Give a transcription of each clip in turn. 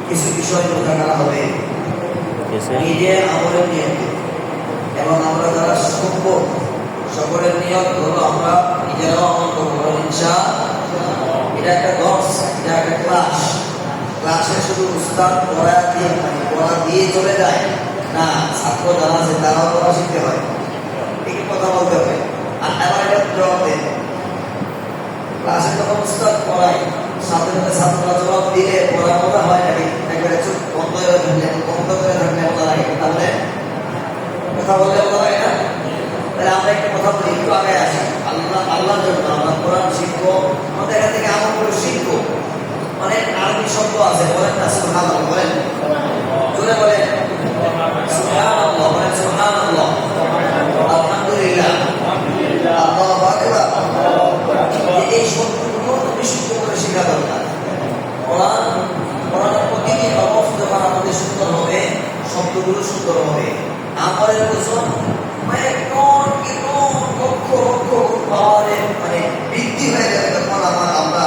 কিছু বিষয় বোঝা করা হবে নিজের আমলের নিয়ত এবং আমরা যারা সভ্য সকলের নিয়ত হলো আমরা নিজেরাও আমল করবো ইনশাআল্লাহ। এটা একটা দর্স, এটা একটা ক্লাসে শুধু উস্তাদ পড়া দিয়ে চলে যায় না, ছাত্র যারা আছে তারাও পড়া শিখতে হয়, এই কথা বলতে হবে। আর এবার এটা জবাব দেন, ক্লাসে যখন উস্তাদ পড়ায় সাথে সাথে ছাত্ররা জবাব দিলে পড়া মজা হয় নাকি একবারে চুপ বন্ধ করে থাকলে মজা লাগে? তাহলে কথা বললে মজা লাগে না? তাহলে আমরা একটা কথা বলি, একটু আগে আসি। আল্লাহর জন্য আমরা কোরআন শিখবো, আমাদের এখান থেকে আমলগুলো শিখবো। অনেক আরবি শব্দ আছে, বলেন না সুবহানাল্লাহ, বলেন জোরে বলেন সুবহানাল্লাহ, বলেন সুবহানাল্লাহ, আলহামদুলিল্লাহ, আল্লাহু আকবার। এই শব্দগুলো বিশুদ্ধ করে শেখা দরকার। কোরআনের প্রতিটি হরফ যখন আমাদের সুন্দর হবে, শব্দগুলো সুন্দর হবে, আমলের ওজন বৃদ্ধি হয়ে যাবে। তখন আমরা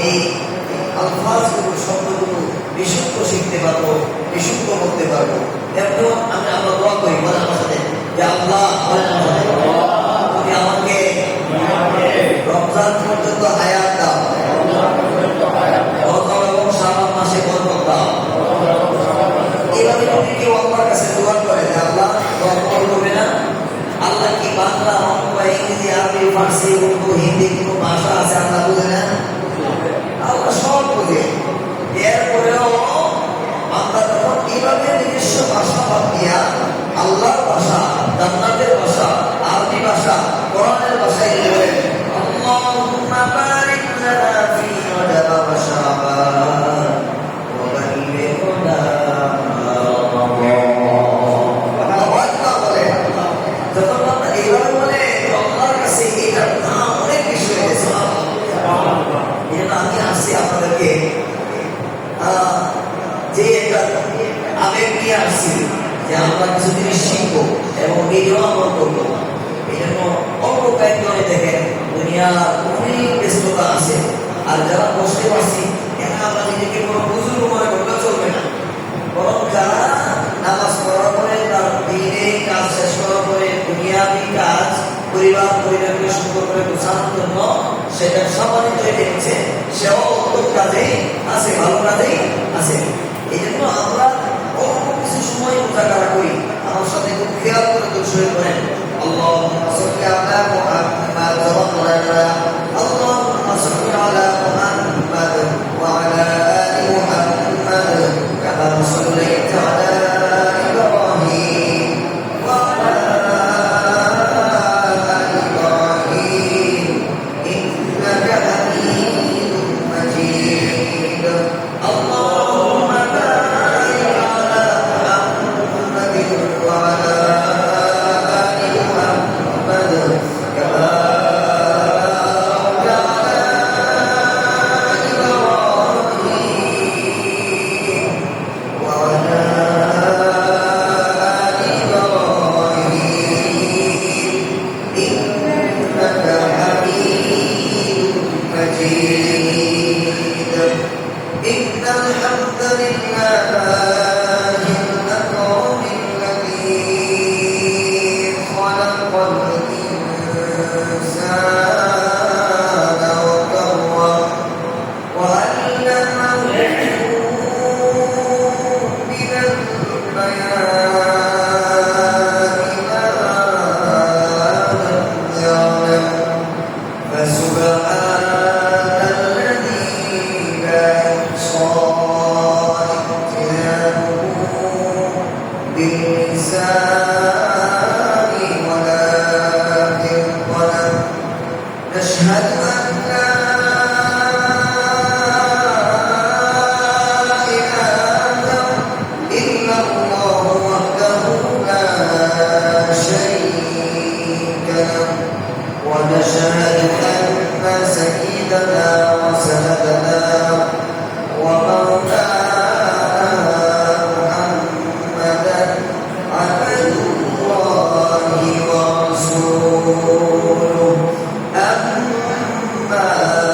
এই আলফাজগুলো শব্দগুলো বিশুদ্ধ শিখতে পারবো, বিশুদ্ধ করতে পারবো। এরপর আমরা দোয়া করি, বলেন আমার সাথে যে আল্লাহ তুমি আমাকে রমজান পর্যন্ত হায়াত দাও, রমজান এবং শাবান মাসে বরকত দাও। এভাবে যদি কেউ আল্লাহর কাছে দোয়া করে যে আল্লাহ দোয়া কবুল হবে না, আল্লাহ কি বাংলা, অঙ্ক, ইংরেজি, আরবি, ফার্সি, উর্দু, হিন্দি কোনো ভাষা আছে আল্লাহ বুঝে না? আল্লাহ সব বুঝে। এরপরেও আমরা তখন এইভাবে নিজস্ব ভাষা বাদ দিয়া আল্লাহর ভাষা, জান্নাতের ভাষা, আরবি ভাষা, কোরআনের ভাষায় বলেন আল্লাহুম্মা বারিক লানা ফি রজব ওয়া শাবান ওয়া বাল্লিগনা আপনাদেরকে যে একটা আবেগ নিয়ে আসছি যে আমরা কিছু জিনিস শিখবো এবং নিজেও আমল করবো। এই জন্য অল্প কয়েকজনে দেখেন দুনিয়ার অনেক ব্যস্ততা আছে, আর যারা বসতে পারছি এরা আমরা নিজেকে কোনো বুজুর্গ মনে করলে চলবে না। বরং যারা নামাজ পড়ার পরে তার দিনের কাজ শেষ করার পরে দুনিয়াবি কাজ পরিবারকে সুন্দর করে গোছানোর জন্য সেটা সম্মানিত হয়ে গেছে, সেও উত্তম কাজেই আছে, ভালো কাজেই আছে। এই জন্য আমরা অল্প কিছু সময় মোজাকারা করি। আমার সাথে খুব খেয়াল করে দর্শন করেন আল্লাহুম্মা সাল্লি আলা মুহাম্মাদ আল্লাহুম্মা সাল্লি আলা মুহাম্মাদ ওয়া আলা আলি মুহাম্মাদ কামা সাল্লাইতা আলা ইব্রাহিম ওয়া আলা أما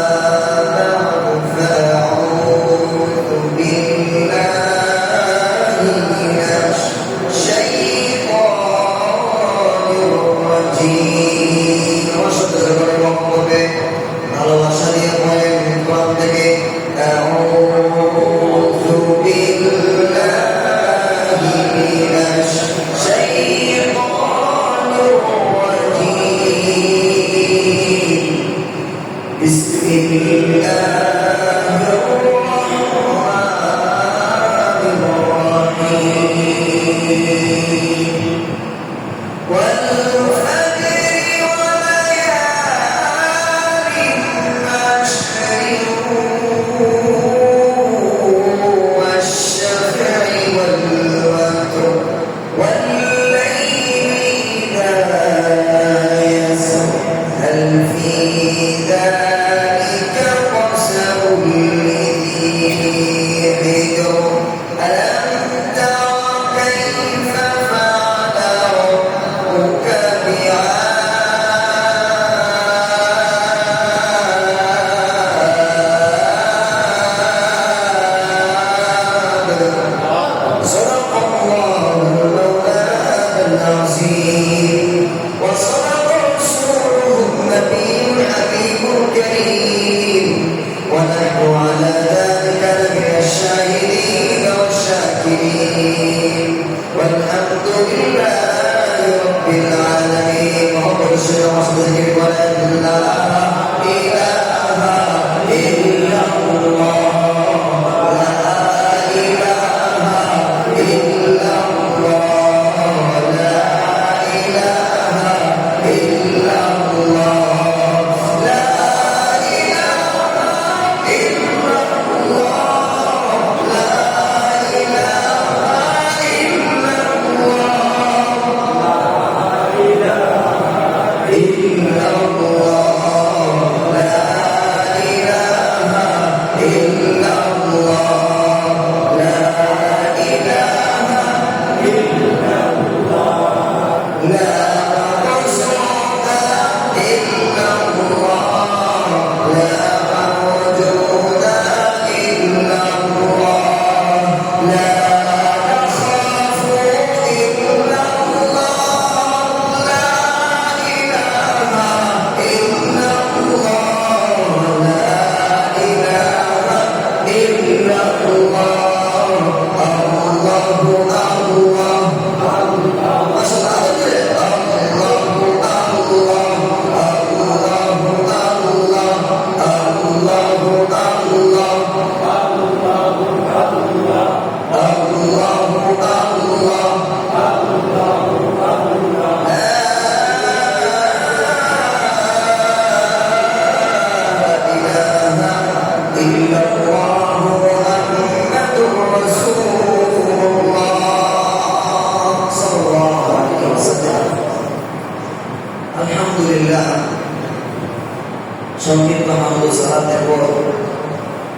সংক্ষিপ্ত হামদ সালাতের পর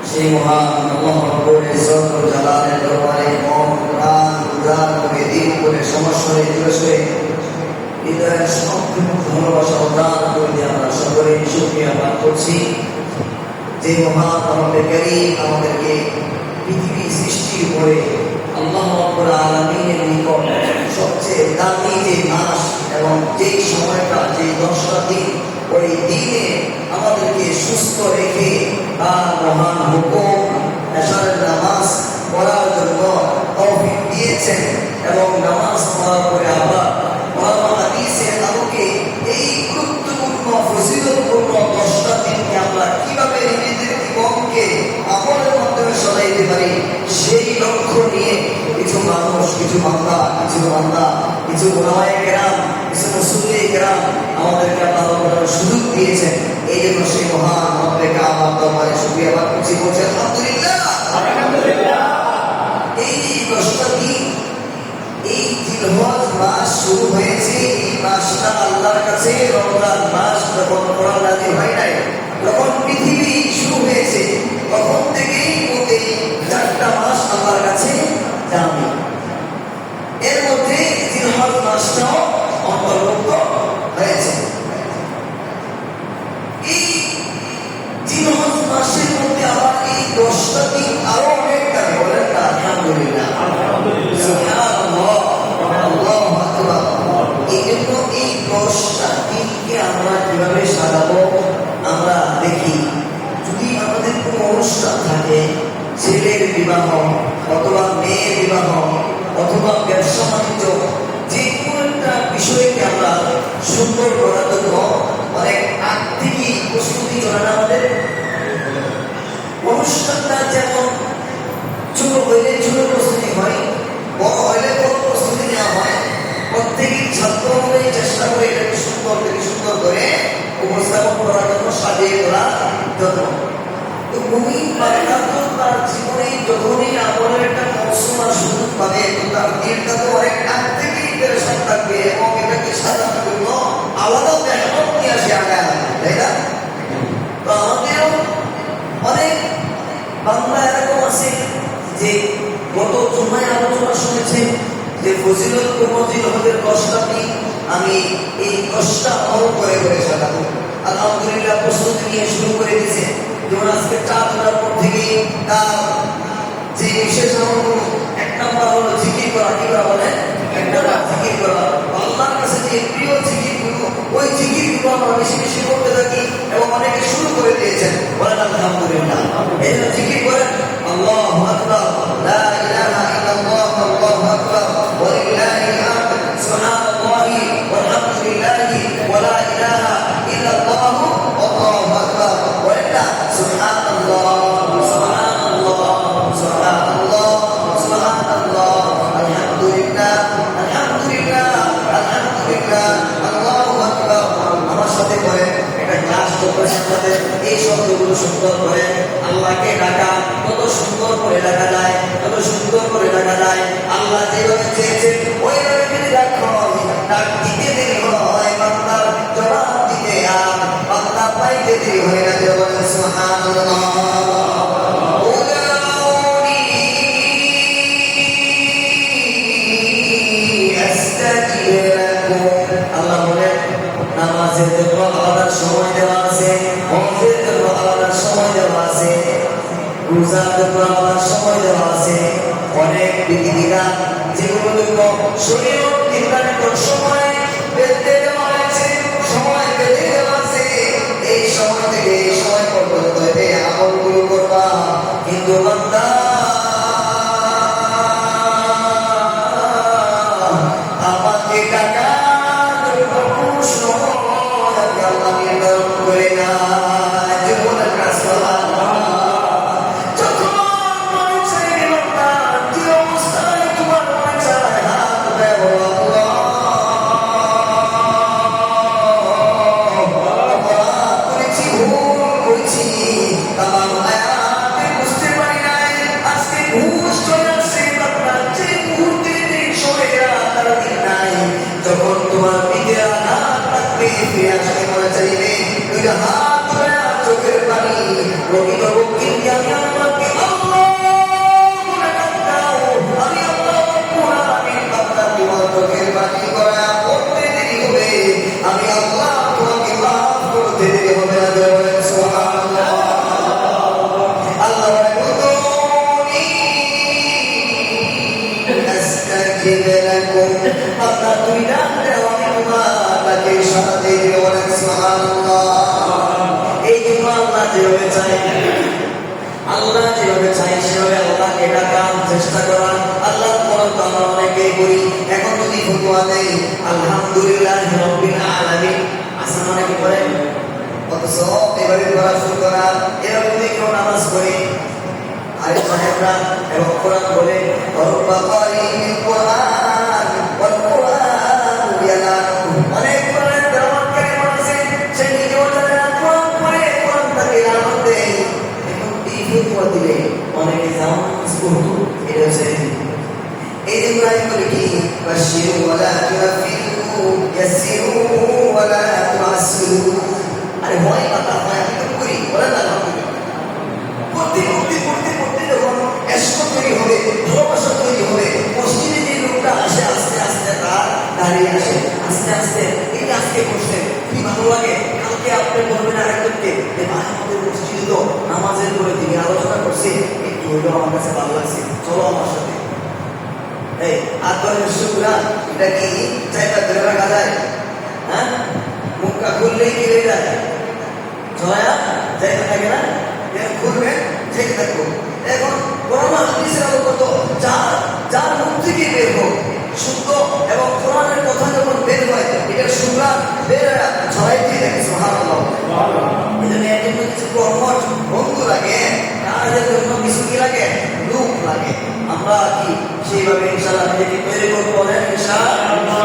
সেই মহান আল্লাহ রাব্বুল ইজ্জত ও জালালের দরবারে মন প্রাণ উদার করে দিন করে সমস্যায় দিবসে হৃদয়ের সম্পূর্ণ ভালোবাসা উদার করে দিয়ে আমরা সকলে শুকরিয়া পাঠ করছি যে মহান আমাদের কারীম আমাদেরকে পৃথিবী সৃষ্টির পরে আল্লাহ রাব্বুল আলামিনের নিকট সবচেয়ে দামি যে মাস এবং যেই সময়টা যে 10টা দিন ওই দিনে আমাদেরকে সুস্থ রেখে তার মহান হুকুম এশারের নামাজ পড়ার জন্য তৌফিক দিয়েছেন এবং নামাজ পড়ার পরে আবার কোরআন হাদিসের আলোকে এই গুরুত্বপূর্ণ ফজিলতপূর্ণ 10টা দিনকে আমরা কিভাবে নিজেদের জীবনকে আমলের মাধ্যমে সরাইতে পারি সেই লক্ষ্য নিয়ে কিছু মানুষ কিছু বান্দা কিছু ওলামায়ে কেরাম কিছু মুসল্লি কেরাম আমাদেরকে আল্লাহ করার সুযোগ দিয়েছেন। এই জন্য সেই মহান রব্বকে আমার দরবারে শুকরিয়া আদায় করছি, বলছি আলহামদুলিল্লাহ। এই 10টা দিন এই জিলহজ মাস শুরু হয়েছে, এই মাসটা আল্লাহর কাছে রমজান মাস যখন কোরআন নাযিল হয় নাই তখন পৃথিবী শুরু হয়েছে, তখন থেকেই এই 4টা মাস আল্লাহর কাছে দামি। এর মধ্যে জিলহজ মাসটাও অন্তর্ভুক্ত হয়েছে। এই জিলহজ মাসের মধ্যে আবার এই 10টা দিন আরো অনেক দামি, বলেন না আলহামদুলিল্লাহ, সুবহানাল্লাহ, আল্লাহু আকবার। এই জন্য এই 10টা দিনকে আমরা কিভাবে সাজাবো আমরা দেখি। যদি আমাদের কোনো অনুষ্ঠান থাকে, ছেলের বিবাহ অথবা মেয়ের বিবাহ অথবা ব্যবসা বাণিজ্য, যে কোনো একটা বিষয়কে আমরা সুন্দর করার জন্য অনেক আগ থেকেই প্রস্তুতি চলে না আমাদের, উপস্থাপন করার জন্য, সাজিয়ে তোলার জন্য। তো মুমিন বান্দা তো তার জীবনে যখনই আমলের একটা মৌসুম আর সুযোগ পাবে, তো তার দিনটা তো অনেক আগ থেকেই পেরেশান থাকবে এবং এটাকে সাজানোর জন্য আলাদা মেহনত নিয়ে আসে আগায়, তাই না? তো আমাদেরও অনেক বাংলা এরকম আছে যে গত জুমায় আলোচনা শুনেছেন যে ফজিলত কুমতি আমাদের 10টা দিন, আমি এই 10টা আমল করে করে সাজাবো। আলহামদুলিল্লাহ প্রস্তুতি নিয়ে শুরু করে দিয়েছে। যেমন আজকে 4 জুনের পর থেকেই তার যে বিশেষ আমলগুলো, 1 নাম্বার হলো জিকির করা। কি করা বলেন? 1 নাম্বার জিকির করা। আল্লাহর কাছে যে প্রিয় জিকিরগুলো, ওই জিকিরগুলো আমরা বেশি বেশি করতে থাকি এবং অনেকে শুরু করে দিয়েছেন। বলেন আলহামদুলিল্লাহ। এই জন্য জিকির করেন, আল্লাহু আকবার, লা ইলাহা ইল্লাল্লাহ, আল্লাহু আকবার, ওয়া লিল্লাহিল হামদ, সুবহানাল্লাহি ওয়ালহামদুলিল্লাহি ওয়া লা ইলাহা ইল্লাল্লাহ, আল্লাহু আকবার, ওয়া লা সুবহানাল্লাহ, সুবহানাল্লাহ, সুবহানাল্লাহ, সুবহানাল্লাহ, আলহামদুলিল্লাহ, আলহামদুলিল্লাহ, আলহামদুলিল্লাহ, আল্লাহু আকবার। আমার সাথে করেন, একটা ক্লাস করবেন সাথে এই শব্দগুলো সুন্দর করে আল্লাহকে ডাকা। কত সুন্দর করে ডাকা যায়, কত সুন্দর করে ডাকা যায়। আল্লাহ যেভাবে চেয়েছেন ওইভাবে যদি ডাকো, ডাক দিতে দেরি হয়, বান্দার জবাব দিতে আর বান্দা পাইতে দেরি হয় না। যেমন সুবহানাল্লাহ, আল্লাহ বলেন নামাজের জন্য আলাদা সময় দেওয়া আছে, হজের জন্য আলাদা সময় দেওয়া আছে, রোজার জন্য আলাদা সময় দেওয়া আছে। অনেক বিধিবিধান যেগুলো জন্য শরীয়ত নির্ধারিত সময় বেঁধে দেওয়া হয়েছে, সময় বেঁধে দেওয়া আছে। এই সময় থেকে এই সময় পর্যন্ত এই আমলগুলো করবা। কিন্তু বান্দা আমাকে টাকা করে না, জীবনের কাজ আল্লাহ যেভাবে চাই সেভাবে আল্লাহকে ডাকার চেষ্টা করা। আল্লাহ তো আমরা অনেকেই করি। এখন যদি ফতোয়া দেই আলহামদুলিল্লাহ রাব্বিল আলামিন, আসলে অনেকে করেন, অথচ এভাবে করা শুরু করা, এরকম যদি কেউ নামাজ পড়ে আরে সাহেবরা এবং কোরআন বলে রব্বা কারিমিল কোরআন ওয়াল কোরআন ইয়ালানু, অনেক কোরআনের তেলাওয়াতকারী আছে, সে নিজেও জানে না, কোরআন পড়ে কোরআনটাকে আমল দেয়। এখন এই ফতোয়া দিলে অনেকে জামাজ পড়তো, এটা হচ্ছে এই যে কোরআন বলে কি বাশিরু ওয়ালা তুনাফিরু ইয়াসিরু ওয়ালা তুআসিরু। আরে ভয় কথা হয়, আমি তো করি, বলেন না পড়তে পড়তে পড়তে পড়তে যখন এশক তৈরি হবে, ভালোবাসা তৈরি হবে, মসজিদে যে লোকটা আসে আস্তে আস্তে তার দাঁড়িয়ে আসে, আস্তে আস্তে এই যে আজকে বসছেন কি ভালো লাগে, কালকে আপনি বলবেন আরেকজনকে যে ভাই আমাদের মসজিদে তো নামাজের পরে দিকে আলোচনা করছে, একটু হইলেও আমার কাছে ভালো লাগছে, চলো আমার সাথে। এই আত্মীয় শুক্রা এটা কি চাইটা ধরে রাখা যায়? হ্যাঁ, মুখটা খুললেই কি হয়ে যায়, ছড়ায়া যাইতে থাকে না, খুলবেন ঠিক থাকবো। এখন কোরআন হাদিসের আলো কত যার যার মুখ থেকে বের হোক শুদ্ধ এবং কোরআনের কথা যখন বের হয় এটা শুনলা বের ছড়াইতে থাকে। সুবহানাল্লাহ। এই জন্য এর জন্য কিছু কর্মঠ বন্ধু লাগে, কাজের জন্য কিছু কি লাগে, লোক লাগে। আমরা কি সেইভাবে ইনশাআল্লাহ নিজেকে তৈরি করবো, বলেন ইনশাআল্লাহ।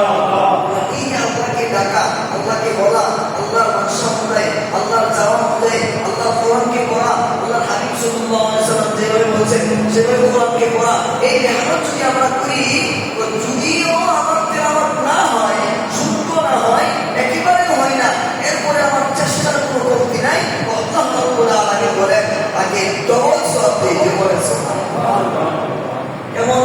এই আল্লাহকে ডাকা, আল্লাহকে বলা, আল্লাহর মান সম্মানায় আল্লাহর চাওয়া অনুযায়ী আল্লাহর কোরআনকে পড়া, আল্লাহর হাবিব সাল্লাল্লাহু আলাইহি ওয়াসাল্লাম যেভাবে বলেছেন সেভাবে কোরআনকে পড়া, এই মেহনত যদি আমরা করি, তো যদিও আমার তেলাওয়াত না হয়, শুদ্ধ না হয়, একেবারে হয় না, এরপরে আমার চেষ্টার কোনো কমতি নাই, আল্লাহ রাব্বুল আলামিন বলেন তাকে ডবল সওয়াব দিয়ে বলেন সুবহানাল্লাহ। এমন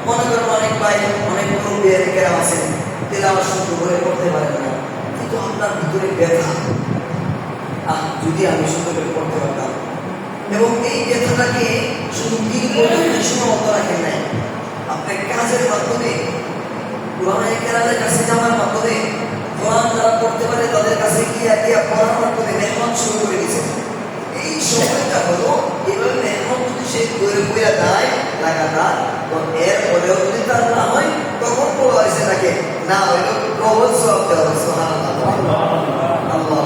মনে করেন অনেক ভাই, অনেক মুরব্বী এলাকার আছেন, তেলাওয়াত শুদ্ধ করে করতে পারেন না, কিন্তু আপনার ভিতরে ব্যথা, যদি আমি শুদ্ধ করে করতে পারতাম। এবং এই ব্যথাটাকে শুধু দিন পর্যন্ত সীমাবদ্ধ রাখেন নাই, আপনার কাজের মাধ্যমে, কোরআনের কেরামের কাছে যাওয়ার মাধ্যমে, কোরআন যারা পড়তে পারে তাদের কাছে গিয়া পড়ার মাধ্যমে মেহনত শুরু করে দিয়েছে। এই সময়টা হলো এভাবে মেহনত যদি সে করে বইয়া দেয় লাগাতার, তো এর পরেও যদি তার না হয় তখন বলা হয়েছে তাকে না হইল প্রবল সওয়াব দেওয়া হবে। সুবহানাল্লাহ, আল্লাহ।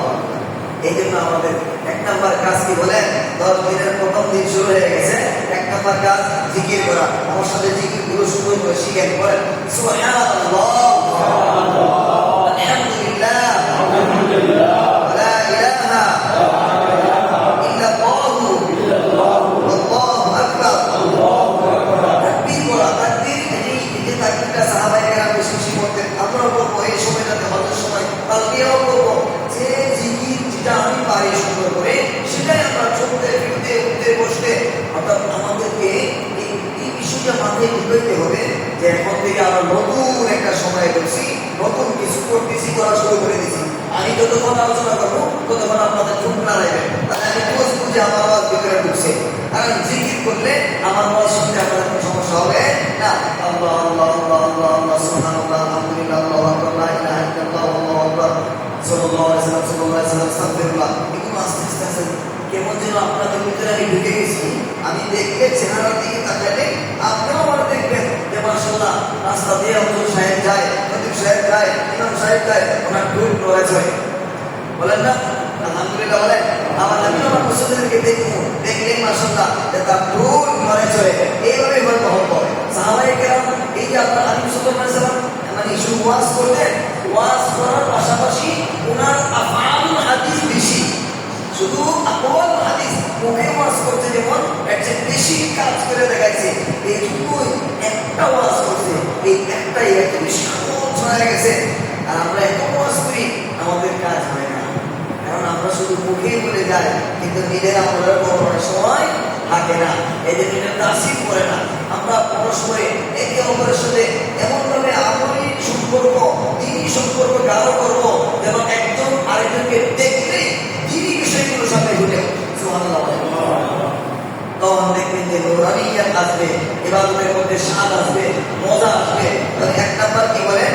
এই জন্য আমাদের 1 নাম্বার কাজ কি বলেন, 10 দিনের প্রথম দিন শুরু হয়ে গেছে, 1 নাম্বার কাজ জিকির করা। আমার সাথে জিকির গুলো সুন্দর করে শিখেন, বলেন সুবহানাল্লাহ, আলহামদুলিল্লাহ, লা ইলাহা ইল্লাল্লাহু, আল্লাহু আকবার। তাকবীর করা, তাকবীর, এই যে তাকবীরটা সাহাবায়ে কেরাম বেশি বেশি করতেন, আমরাও করবো এই সময়টাতে, হজের সময় তালবিয়াও করবো। যে জিকির যেটা আমি পারি সুন্দর করে, সেটাই আমরা চলতে ফিরতে উঠতে বসতে, অর্থাৎ আমাদেরকে এই বিষয়টা মাথায় ঢুকাইতে হবে যে এখন থেকে আমরা নতুন একটা সময় করছি, নতুন কিছু করতেছি, করা শুরু করে দিচ্ছি। আমি যতক্ষণ আলোচনা করবো ততক্ষণ আপনাদের চোখ না লাগবে, তাহলে আমি বুঝবো যে আমার আওয়াজ ভিতরে ঢুকছে। কারণ জিকির করলে আমার আওয়াজ শুনতে আপনাদের কোনো সমস্যা হবে না। আল্লাহ আল্লাহ আল্লাহ আল্লাহ আল্লাহ সুবহানাল্লাহ, আলহামদুলিল্লাহ, আল্লাহু আকবার, লা ইলাহা ইল্লাল্লাহ, আল্লাহু আকবার, সাল্লাল্লাহু আলাইহি ওয়াসাল্লাম, সাল্লাল্লাহু আলাইহি ওয়াসাল্লাম, আস্তাগফিরুল্লাহ। এগুলো আস্তে আস্তে আস্তে কেমন যেন আপনাদের ভিতরে আমি ঢুকে গেছি। আমি দেখলে চেহারার দিকে তাকালে আপনিও আমার দেখবেন যে মাশাআল্লাহ রাস্তা দিয়ে হুজুর সাহেব যায়, খতিব সাহেব যায়, ইমাম সাহেব যায়, ওনার ঢুক রয়েছে, বলেন না আলহামদুলিল্লাহ বলেন। আমি আমার মুসলিমদেরকে দেখলেই মাশাআল্লাহ যে তার ঢুক রয়েছে, এইভাবে হয়তো হতো। সাহাবায়ে কেরাম এই যে আপনার হাবিব সাল্লাল্লাহু আলাইহি ওয়াসাল্লাম মানে শুধু ওয়াজ করতেন, ওয়াজ করার পাশাপাশি ওনার আফআলুল হাদিস বেশি, শুধু আকওয়াল হাদিস মুখে ওয়াজ করতে যেমন এর চেয়ে বেশি কাজ করে দেখাইছে। এইটুকুই একটা ওয়াজ করছে, এই একটাই এত বেশি ছড়ায় গেছে। আর আমরা এত ওয়াজ করি, আমাদের কাজ হয় না, কারণ আমরা শুধু মুখে বলে যাই, কিন্তু নিজের আমাদের করার সময় থাকে না, এই যে নিজের তাসির করে না। আমরা পরস্পরে একে অপরের সাথে এমনভাবে আমলি সম্পর্ক, দিনী সম্পর্ক গাঢ় করবো যেন একজন আরেকজনকে দেখলেই দিনী বিষয়গুলোর সাথে ঘুরে। সুবহানাল্লাহ, তখন দেখবেন যে নুরানিয়াত আসবে, ইবাদতের মধ্যে স্বাদ আসবে, মজা আসবে। তাহলে 1 নাম্বার কি বলেন,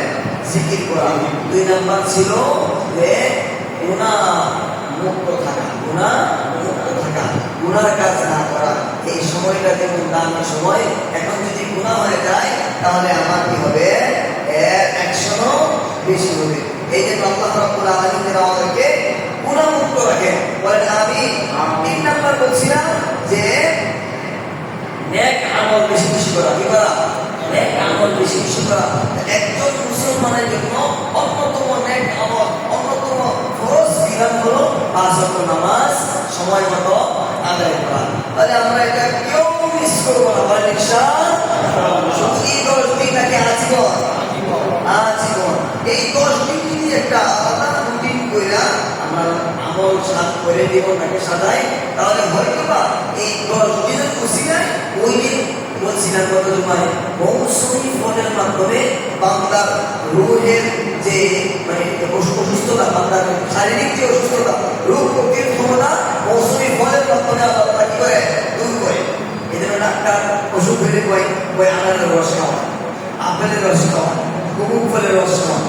জিকির করা। 2 নাম্বার ছিল যে গুনাহ মুক্ত থাকা, গুনাহ মুক্ত থাকা, গুনার কাজ না করা। এই সময়টা যেমন দামি সময়, এখন যদি গুনাহ হয়ে যায় তাহলে আমার কি হবে, এর অ্যাকশনও বেশি হবে। এই যে আল্লাহ রাব্বুল আলামিন আমাদেরকে গুনাহ মুক্ত রাখেন, বলেন আমিন। 3 নাম্বার বলছিলাম যে নেক আমল বেশি বেশি করা। কি করা? নেক আমল বেশি বেশি করা। একজন মুসলমানের জন্য অন্যতম নেক আমল, অন্যতম ফরজ বিধান হলো 5 ওয়াক্ত নামাজ সময় মতো আদায় করা। তাহলে আমরা এটা কেউ মিস করবো না, বলেন ইনশাআল্লাহ। শুধু এই 10 দিন নাকি আজীবন? আজীবন। এই 10 দিন যদি একটা আলাদা রুটিন কইরা আমরা আমল সাত করে জীবনটাকে সাজাই, তাহলে হয়তো বা এই 10 দিনের উসিলায় ওই দিন বলছিলাম গত জুমায়, মৌসুমী ফলের মাধ্যমে বান্দার রূহের যে মানে অসুস্থতা, বান্দার শারীরিক যে অসুস্থতা, রোগ প্রতিরোধ ক্ষমতা মৌসুমী ফলের মাধ্যমে আল্লাহ কি করে, দূর করে। এই জন্য ডাক্তার ওষুধ ধরে কয় আনারের রস খাওয়া, আপেলের রস খাওয়া, কুমুক ফলের রস খাওয়া।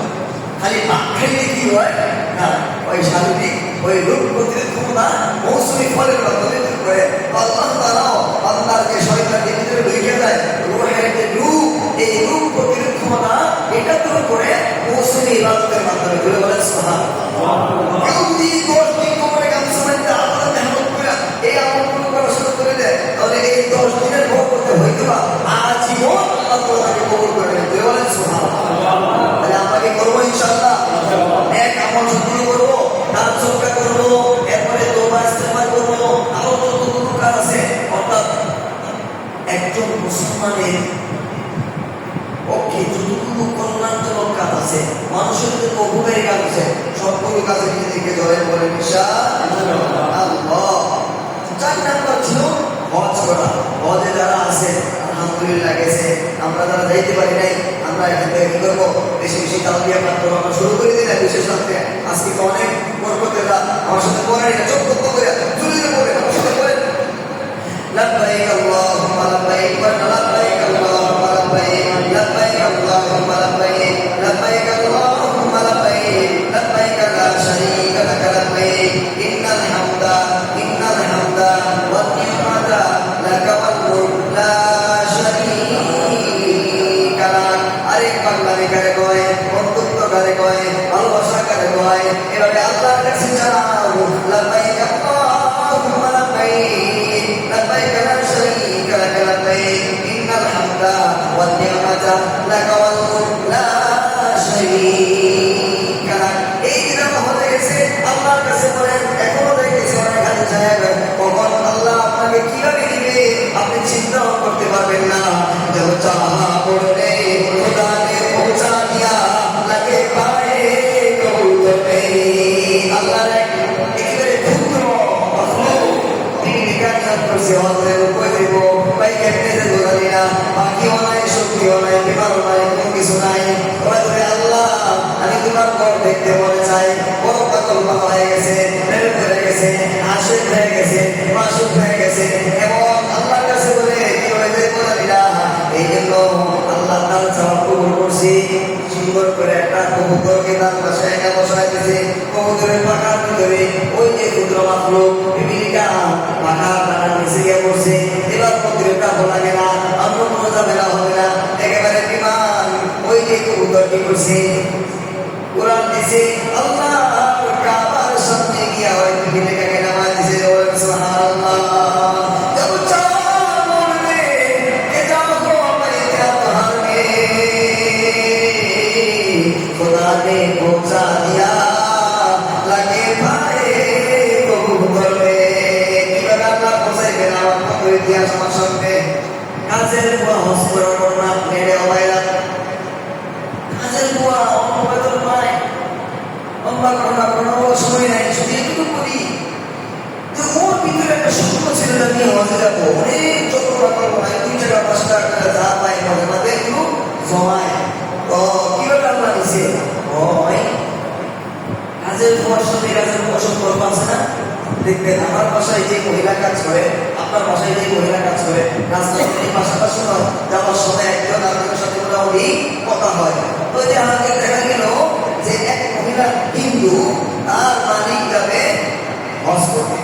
খালি ভাত খাইলে কি হয় না, ওই শারীরিক ওই রোগ প্রতিরোধ ক্ষমতা মৌসুমী ফলের মাধ্যমে দূর করে। আল্লাহ তাআলাও বান্দার যে শয়তানকে ভিতরে ঢুকে যায়, রূহের যে রূপ, এই রূপ প্রতিরোধ ক্ষমতা এটা দূর করে মৌসুমী ইবাদতের মাধ্যমে ঘুরে বলেন সুবহানাল্লাহ। কেউ যদি 10 দিন কোমরে গামছা বাঁধতে আলাদা মেহনত করে এই আমলগুলো করা শুরু করে দেয়, তাহলে এই 10 দিনের ভোগ করতে হইতে বা আজীবন আল্লাহ তাআলাকে কবুল করে নেবেন। ঘুরে বলেন সুবহানাল্লাহ। তাহলে আমরা কি করবো ইনশাআল্লাহ? এক আমল শুরু করবো, দান সদকা করবো, বেশি বেশি তালবিয়া পাঠ করবো। আমরা শুরু করে দিই না বিশেষ রাত্রে। আজকে তো অনেক বরকতেরা আমার সাথে পড়ে না, চোখ বন্ধ করে জোরে জোরে পড়ে আমার সাথে পড়ে। لبيك اللهم لبيك لبيك اللهم لبيك لبيك اللهم لبيك لبيك اللهم لبيك لبيك لا شريك لك لبيك إن الحمد والنعمة لك والملك لا شريك لك। আরেক বাংলাদেশ করে কয়, বন্ধুত্ব করে কয়, ভালোবাসা করে কয়, এভাবে আল্লাহর কাছে জানাও লব্বাইক আল্লাহুম্মা লব্বাইক লব্বাইক লা শারীকা লাক লব্বাইক ইন্নাল হামদা ওয়ান নি'মাতা লাক ওয়াল মুলক লা শারীকা লাক। এই দিন হয়ে গেছে আল্লাহর কাছে বলেন, এখনো দেখেছি অনেক হাতে সাহেব, কখন আল্লাহ আপনাকে কিভাবে দিবে আপনি চিন্তাও করতে পারবেন না। जब चाहा पड़ने खुदा ने पहुंचा दिया लगे पाए कबूतर में। अल्लाह ने একেবারে ক্ষুদ্র মখলুক তিনি নিকানিয়াত করছে হজের উপরে দেব ভাই কেমনে যে ধরালি না, বাকিও নাই, শক্তিও নাই, বিমানও নাই, কোনো কিছু নাই। বলে আল্লাহ আমি তোমার ঘর দেখতে মনে চাই। বড় পাগল হয়ে গেছে, প্রেম হয়ে গেছে, আশিক হয়ে গেছে, মাসুক হয়ে গেছে, এবং আল্লাহর কাছে বলে কি হয়েছে ধরালি না। এই জন্য আল্লাহ তার চাওয়া কবুল করছি। সুন্দর করে একটা কবুতরকে তার বাসায় একা বসায় দিয়েছে। কবুতরের পাখার ভিতরে ওই যে ক্ষুদ্র মাখলুক পিপিলিকা পাখার টানার নিচে গিয়ে পড়ছে। এবার প্রতিরোধটা লাগে না, অন্য কোনো ঝামেলা হবে না, একেবারে বিমান ওই যে কবুতর কি করছে কোরআন দিছে আল্লাহ কাবার সামনে গিয়া ওই পিপিলিকাকে নামায় দিছে। সুবহানাল্লাহ। खुदा ने पहुंचा दिया लगे भाई कबूतर में। কিভাবে আল্লাহ পৌঁছাইবেন আমার পথে ইতিহাস আমার সামনে। কাজের বুয়া হজ করার পর না মেরে অবাইরা কাজের বুয়া অবাইদর পায় লম্বা কোনো সময় নাই, শুধু একটু করি যে ওর ভিতরে একটা স্বপ্ন ছিল আমি হজে যাবো, অনেক চক্র করবো না, 2 টাকা 5 টাকা যা পাই মজা মাঝে একটু জমায়। তো কিভাবে আল্লাহ দিছে ওই কাজের বুয়ার সাথে কাজের বুয়া সম্পর্ক আছে না? দেখবেন আমার বাসায় যে মহিলা কাজ করে, আপনার বাসায় যে মহিলা কাজ করে, রাস্তায় পাশাপাশি যাওয়ার সময় একজন আরেকজনের সাথে মোটামুটি কথা হয়। তো যে আমাকে দেখা গেল যে এক মহিলা হিন্দু, তার মালিক যাবে হজ করতে,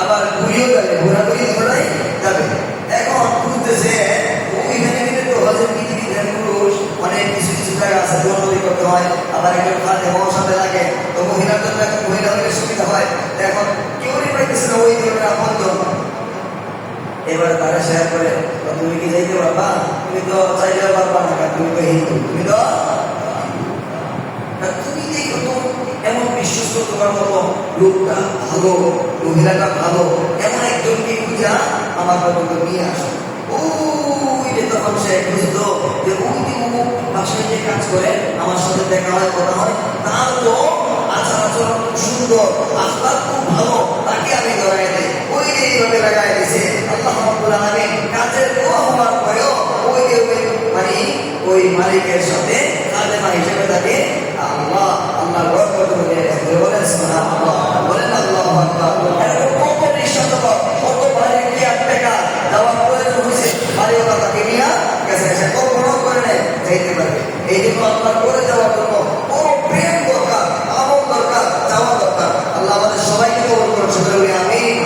আবার ঘুরিও যাবে, ঘোরাঘুরি ঘোরাই যাবে। এখন ঘুরতেছে ওইখানে গেলে তো হজের বিধিবিধান পুরুষ অনেক কিছু কিছু জায়গা আছে জন্মদি করতে হয়, আবার একজন খাতে হওয়ার সাথে লাগে। তো মহিলার জন্য এখন মহিলা হলে সুবিধা হয়। এখন কেউই পাইতেছে না ওই ধরনের আপনজন। এবার তারা শেয়ার করে, তুমি কি যাইতে পারবা? তুমি তো চাইলেও পারবা না, তুমি তো হিন্দু, তুমি তো তুমি দেখো তো এমন বিশ্বস্ত তোমার মতো লোকটা ভালো, মহিলাটা ভালো, এমন একজনকে পূজা আমার পর্যন্ত নিয়ে আসো। ওই যে তখন সে বুঝতো যে ওই অমুক বাসায় যে কাজ করে আমার সাথে দেখা হয়, কথা হয়, তার তো আচার আচরণ খুব সুন্দর, আখলাক খুব ভালো, তাকে আমি ধরাই দিই। ওই যে এইভাবে লাগাই দিছে আল্লাহ রাব্বুল আলামিন। কাজের হওয়ার পরেও ওই যে ওই মালিকের সাথে খাদেমা হিসেবে তাকে আল্লাহ আল্লাহর বরকত দিয়ে বলেন সুবহানাল্লাহ, বলেন আল্লাহু আকবার। এরকম কত নিঃস্বার্থপর, কত ভারী কি টাকা দেওয়ার প্রয়োজন হয়েছে, বাড়িওয়ালা তাকে নিয়ে গেছে, সে কল্পনাও করে নেয় যাইতে পারবে। এই জন্য আপনার করে যাওয়ার জন্য বড় প্রেম দরকার, আমল দরকার, যাওয়া দরকার। আল্লাহ আমাদের সবাইকে কবুল করুন, সকলে আমিন।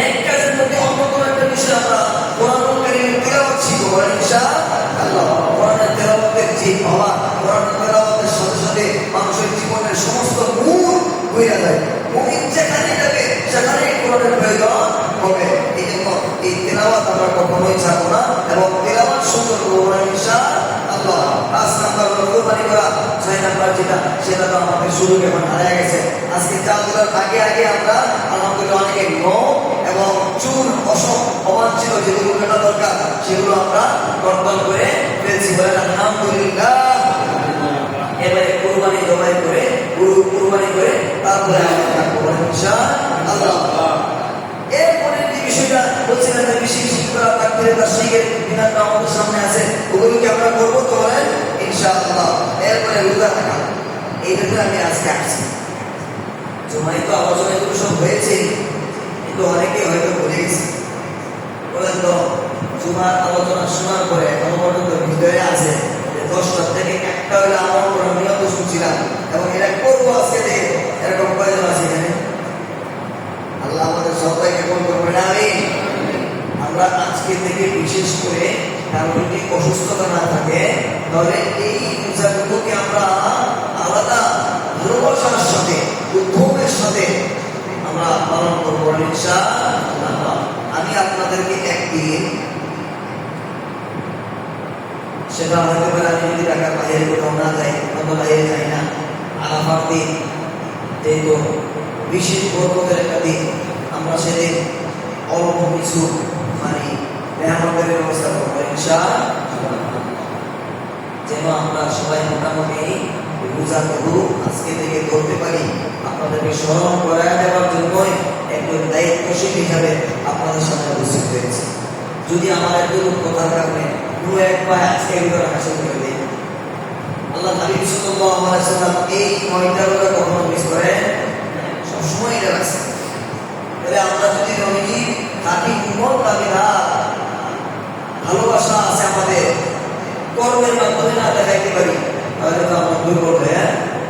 এক কাজের মধ্যে অন্যতম একটা বিষয় আমরা কোরআনুল কারীমের তিলাওয়াত শিখব ইনশাআল্লাহ। কোরআনের তিলাওয়াতের যে হওয়া, কোরআনের তিলাওয়াতের সাথে সাথে মানুষের জীবনের সমস্ত মূল হয়ে যায়। মুমিন যেখানে যাবে সেখানে কোরআনের প্রয়োজন হবে। এই জন্য এই তিলাওয়াত আমরা কখনোই ছাড়বো না, এবং তিলাওয়াত সুন্দর করবো ইনশাআল্লাহ। 5 নাম্বার কোরবানি করা, 6 নাম্বার যেটা সেটা তো আমাদের শুরু এখন হারিয়ে গেছে। আজকে চাঁদুলার আগে আগে আমরা আলহামদুলিল্লাহ অনেকে নখ এবং চুল অবাঞ্ছিত যেগুলো কাটা দরকার সেগুলো আমরা কর্তন করে ফেলছি, বলেন আলহামদুলিল্লাহ। এবারে কুরবানি জবাই করে কুরবানি করে তারপরে আমরা থাকবো, বলেন ইনশাআল্লাহ। এরপরে যে বিষয়টা বলছিলেন যে বেশি বেশি করা তাকবীরে তাশরীকের বিধানটা আমাদের সামনে আছে, ওগুলোকে আমরা করবো তো বলেন ইনশাআল্লাহ। রোজা রাখা। এই জন্য আমি আজকে আসছি। জুমায় তো আলোচনা এগুলো সব হয়েছে, কিন্তু অনেকে হয়তো ভুলে গেছে। বলেন তো, জুমার আলোচনা শোনার পরে এখনো পর্যন্ত ভিতরে আছে যে 10টা থেকে একটা হলে আমার করার নিয়ত শুনছিলাম এবং এটা করবো আজকে থেকে, এরকম কয়জন আছে এখানে? আল্লাহ আমাদের সবাইকে কবুল করবেন, আমিন। আমরা আজকে থেকে বিশেষ করে কারো যদি অসুস্থতা না থাকে, তাহলে এই রোজাগুলোকে আমরা আলাদা ভালোবাসার সাথে, উদ্যমের সাথে আমরা পালন করবো ইনশাআল্লাহ। আমি আপনাদেরকে একদিন, সেটা হতে পারে আমি যদি ঢাকার বাইরে কোথাও না যাই, অন্য বাইরে যাই না, আরাফার দিন যেহেতু বিশেষ বরকতের একটা দিন, আমরা সেদিন অল্প কিছু মানে মেহমানদের ব্যবস্থা করবো ইনশাআল্লাহ, যেন আমরা সবাই মোটামুটি রোজাগুলো আজকে থেকে ধরতে পারি। আপনাদেরকে স্মরণ করায় দেওয়ার জন্যই একজন দায়িত্বশীল হিসাবে আপনাদের সামনে উপস্থিত হয়েছে। যদি আমার একজন কথার কারণে দু একবার আজকে এগুলো রাখা শুরু করে দিই, আল্লাহ হাবিব সাল্লাল্লাহু আলাইহি ওয়াসাল্লাম এই 9টা রোজা কখনো মিস করেন, সবসময় এটা রাখছে। তাহলে আমরা যদি নবীজি খাঁটি উম্মত তাবিরা ভালোবাসা আছে আমাদের, কর্মের মাধ্যমে না দেখাইতে পারি, তাহলে তো আমরা দুর্বল হয়ে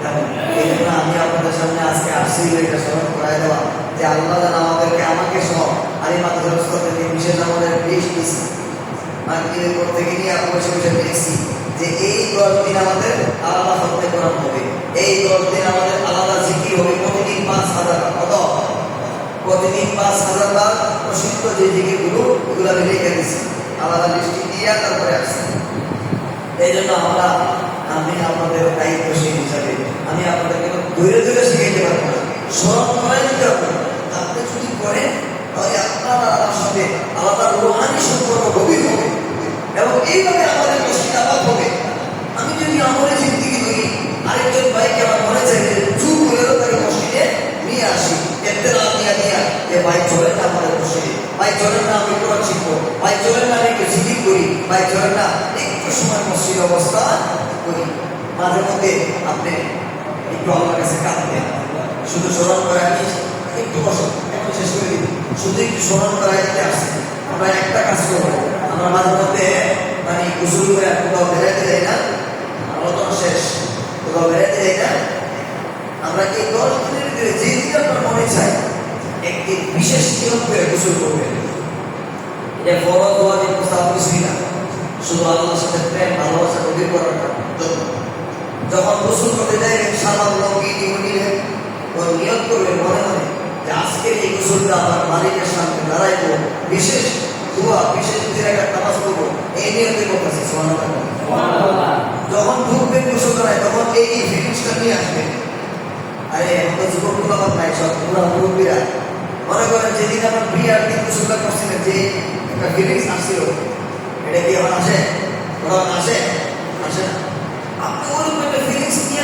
যাবো। এই জন্য আমি আপনাদের সামনে আজকে আসছি এটা স্মরণ করাই দেওয়া যে আল্লাহ আমাদেরকে, আমাকে সহ আলিমাত থেকে বিশেষ আমাদের বেশ দিয়েছি, মাগরিবের পর থেকে নিয়ে বসে বসে দেখছি যে এই 10 দিন আমাদের আলাদা হত্যা করা হবে, এই 10 দিন আমাদের আলাদা জিকির হবে, প্রতিদিন 5000 কত, প্রতিদিন 5000 বার প্রসিদ্ধ যে জিকিরগুলো, ওগুলো আমি লিখে দিচ্ছি, আলাদা লিস্টি দিয়ে তারপরে আসছি। এই জন্য আমি আপনাদের দায়িত্বশীল হিসাবে আমি আপনাদেরকে ধৈর্য ধরে শিখাইতে পারবো না, স্মরণ করাই দিতে পারবো না। আপনি যদি করেন তাহলে আপনার আমার সাথে আলাদা রুহানি সম্পর্ক গভীর হবে এবং এইভাবে আমাদের মসজিদ আবাদ হবে। আমি যদি আমলে জিন্দিগি করি, আরেকজন ভাইকে আমার মনে চাই যে চুপ করেও তাকে মসজিদে নিয়ে আসি, এতে না নিয়ে যে ভাই চলেন না আমাদের মসজিদে, ভাই চলেন না আমি কোরআন শিখবো, ভাই চলেন না আমি একটু জিকির করি, ভাই চলেন না একটু সময় মসজিদ অবস্থা করি। মাঝে মধ্যে আপনি একটু আমার কাছে কাঁদবেন, শুধু স্মরণ করে আমি একটু বসত এখন শেষ করে দিই, শুধু একটু স্মরণ করাই দিতে আসছি। আমরা একটা কাজ করবো, আমরা মাঝে মধ্যে মানে গোসল করে কোথাও বেড়াতে যাই না, আলোচনা শেষ কোথাও বেড়াতে যাই না, আমরা এই 10 দিনের ভিতরে যে দিন আপনার মনে চাই একটি বিশেষ নিয়ম করে গোসল করবেন। এটা ফরজ ওয়াজিব মুস্তাহাব কিছুই না, শুধু আল্লাহর সাথে প্রেম ভালোবাসা গভীর করার জন্য। যখন গোসল করতে যাইবেন সালাম লঙ্গি নিলেন, ও নিয়ত করবেন মনে মনে যে আজকের এই গোসলটা আমার মালিকের সামনে দাঁড়াইবো, বিশেষ দোয়া, বিশেষ নামাজ করবো, এই নিয়তে করতেছে। সুবহানাল্লাহ। যখন ঢুকবেন গোসল করায় তখন এই ফিলিংসটা নিয়ে আসবেন। আরে আমাদের যুবকগুলো আমার নাই, সব পুরা মুরব্বীরা মনে করেন যেদিন আমার বিয়ার দিন গোসলটা করছিলেন যে একটা ফিলিংস আসছিল, এটা কি এখন আসে? কোরআন আসে না। আপনি ওরকম একটা ফিলিংস নিয়ে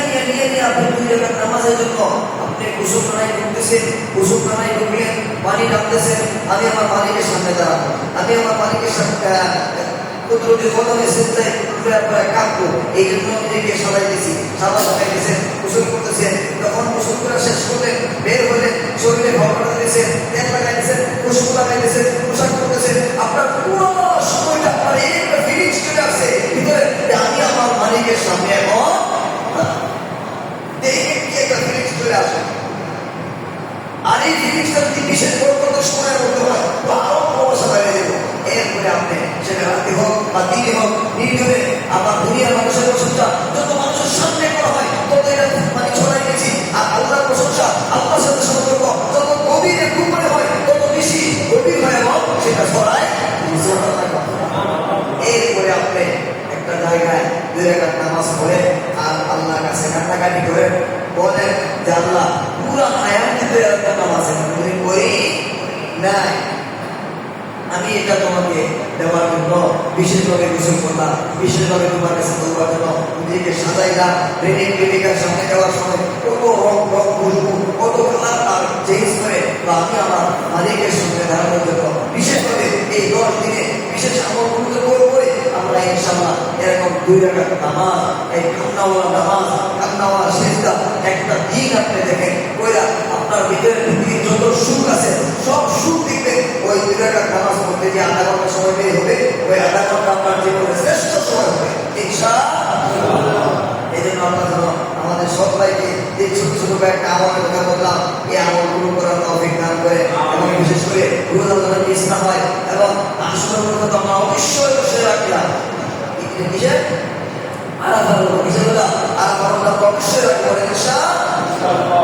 আপনি 2 রাকাত নামাজের জন্য আপনি গোসলখানায় ঢুকতেছেন, গোসলখানায় ঢুকে পানি টানতেছেন, আমি আমার মালিকের সামনে দাঁড়াবো, আমি আমার মালিকের সামনে কুদরতি কদমে সিজদায় পরে কাঁদবো। এই জন্য নিজেকে সাজাইতেছি, সাজাইতেছেন, গোসল করতেছেন। যখন গোসল করা শেষ করলেন, বের হলেন, শরীরে ভরটা দিয়েছেন, তেল লাগাইতেছেন, খুশবু লাগাইতেছেন, পোশাক করতেছেন, আপনার পুরো সময়টা আপনার এই একটা ফিলিংস চলে আসছে ভিতরে যে আমি আমার মালিকের সামনে এখন দেখে কি একটা ফিলিংস চলে আসে। আর এই ফিলিংসটা যদি বিশেষ বরকতের সময়ের মধ্যে হয় তো আরো ভালোবাসা বাড়িয়ে দেবো। এরপরে আপনি সেটা রাতে হোক বা দিনে হোক নির্জনে আমার দুনিয়ার মানুষের প্রশংসা যত মানুষের সামনে করা হয় তত এটা মানে ছড়াই গেছি। আর আল্লাহর প্রশংসা, আল্লাহর সাথে সম্পর্ক যত গভীরে গোপনে হয় তত বেশি গভীর হয় এবং সেটা ছড়ায়। এরপরে আপনি একটা জায়গায় 2 রাকাত নামাজ পড়ে আর আল্লাহর কাছে কান্নাকাটি করে বলেন যে আল্লাহ পুরো হায়াতে 2 রাকাত নামাজ তুমি করি নাই, আমি এটা তোমাকে দেওয়ার জন্য বিশেষভাবে গোসল করলাম, বিশেষভাবে তোমার কাছে দেওয়ার জন্য নিজেকে সাজাইলাম। প্রেমিকার সামনে যাওয়ার সময় কত রং খুশবু, কত কালার আর চেঞ্জ করে বা আমি আমার মালিকের সঙ্গে দাঁড়ানোর জন্য বিশেষভাবে এই 10 দিনে বিশেষ আমলগুলো করে আমরা ইনশাআল্লাহ এরকম 2 রাকাত নামাজ, এই কান্নাওয়ালা নামাজ, কান্নাওয়ালা সিজদা একটা দিন আপনি দেখেন ওইরা আপনার ভিতরে পৃথিবীর যত সুখ আছে সব সুখ দিবে ওই 2 রাকাত নামাজ পড়তে যে আধা ঘন্টা সময় বের হবে, ওই আধা ঘন্টা আপনার জীবনের শ্রেষ্ঠ সময় হবে ইনশাআল্লাহ। এই জন্য আল্লাহ আমাদের সবাইকে এই ছোট ছোট কয়েকটা আমলের কথা বললাম, এই আমলগুলো করার তৌফিক দান করে এবং বিশেষ করে রোজা যেন মিস না হয় এবং আসরের কথা আমরা অবশ্যই বসে রাখলাম কিসের আরাফার কিসের আরাফার অবশ্যই রাখবো ইনশাআল্লাহ।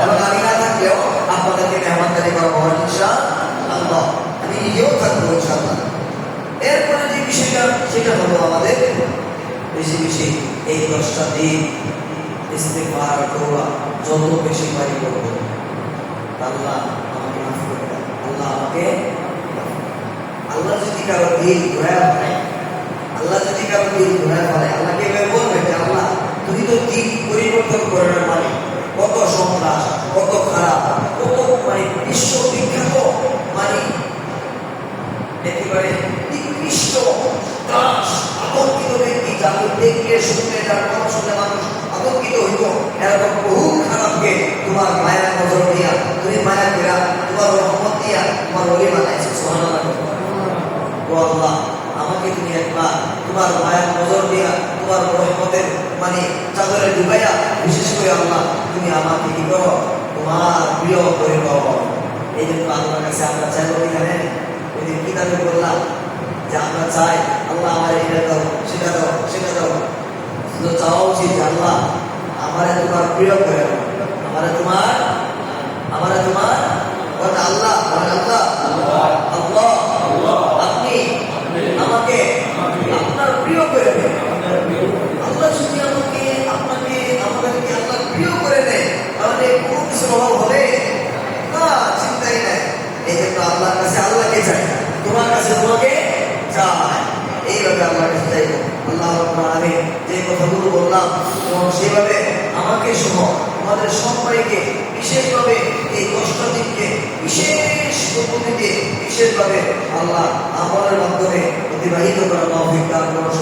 এবং আমি না থাকলেও আপনাদেরকে মেহমানদারি করবো ইনশাআল্লাহ, আমি নিজেও থাকবো ইনশাআল্লাহ। এরপরে যে বিষয়টা সেটা হলো আমাদের বেশি বেশি এই 10টা দিন ইস্তেগফার তওবা যত বেশি পারি করব। আল্লাহ আমাকে মাফ করে দেন, আল্লাহ আমাকে, আল্লাহ যদি কারো দিল ঘোরা হয়, আল্লাহ যদি কারো দিল ঘোরা হয়, আল্লাহকে এভাবে বলবে যে আল্লাহ তুমি তো দিল পরিবর্তন করে না, মানে কত সন্ত্রাস, কত খারাপ, কত মানে বিশ্ববিখ্যাত মানে একেবারে নিকৃষ্ট দাস আতঙ্কিত ব্যক্তি, যাকে দেখলে শুনলে যার কথা শুনলে মানুষ আতঙ্কিত হইত, এরকম বহু খারাপকে তোমার মায়ার নজর দিয়া তুমি মায়া ফেরা তোমার রহমত দিয়া তোমার ওলি বানাইছো। সুবহানাল্লাহ। ও আল্লাহ আমাকে তুমি একবার তোমার মায়ার নজর দিয়া তোমার রহমতের মানে চাদরে ডুবাইয়া বিশেষ করে আল্লাহ তুমি আমাকে কি করো তোমার প্রিয় করে করো। এই জন্য আল্লাহর কাছে আমরা চাইবো কি জানেন, ওই দিন কিতাবে বললাম যে আমরা চাই আল্লাহ আমার এটা দাও সেটা দাও সেটা দাও, শুধু চাওয়া উচিত যে আল্লাহ আমারে তোমার প্রিয় করে দাও, আমারে তোমার আল্লাহ আল্লাহ আল্লাহ আপনি আমাকে আপনার প্রিয় করে দেন। আল্লাহ যদি আমাকে আপনাকে আমাদেরকে আল্লাহ প্রিয় করে দেয় তাহলে কোনো কিছু অভাব হবে না, চিন্তাই নাই। এই জন্য আল্লাহর কাছে আল্লাহকে চাই, তোমার কাছে তোমাকে চাই, এইভাবে আল্লাহর কাছে চাইবো। আল্লাহ রাব্বুল আলামিন যে কথাগুলো বললাম এবং সেভাবে আমাকে সহ আমাদের সবাইকে বিশেষভাবে এই 10টা দিনকে বিশেষ পদ্ধতিতে বিশেষভাবে আল্লাহ আমলের মাধ্যমে অতিবাহিত করার তৌফিক দান করুন।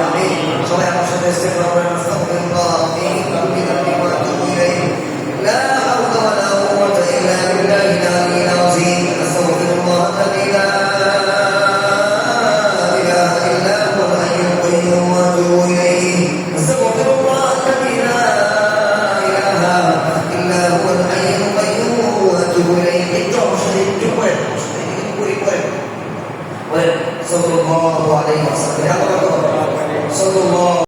আমি সবাই আমার সাথে ইস্তেগফার করেন, আস্তাগফিরুল্লাহ লা হাওলা ওয়া লা কুওয়াতা ইল্লা বিল্লাহিল আলিয়্যিল আযীম। আস্তাগফিরুল্লাহ আল্লাযী লা ইলাহা ইল্লা হুয়াল হাইয়ুল কাইয়্যুম ওয়া আতুবু ইলাইহি। আস্তাগফিরুল্লাহ আল্লাযী লা ইলাহা ইল্লা হুয়াল হাইয়ুল কাইয়্যুম ওয়া আতুবু ইলাইহি। একটু অবশ্যই একটু করে সাল্লাল্লাহু আলাইহি ওয়াসাল্লাম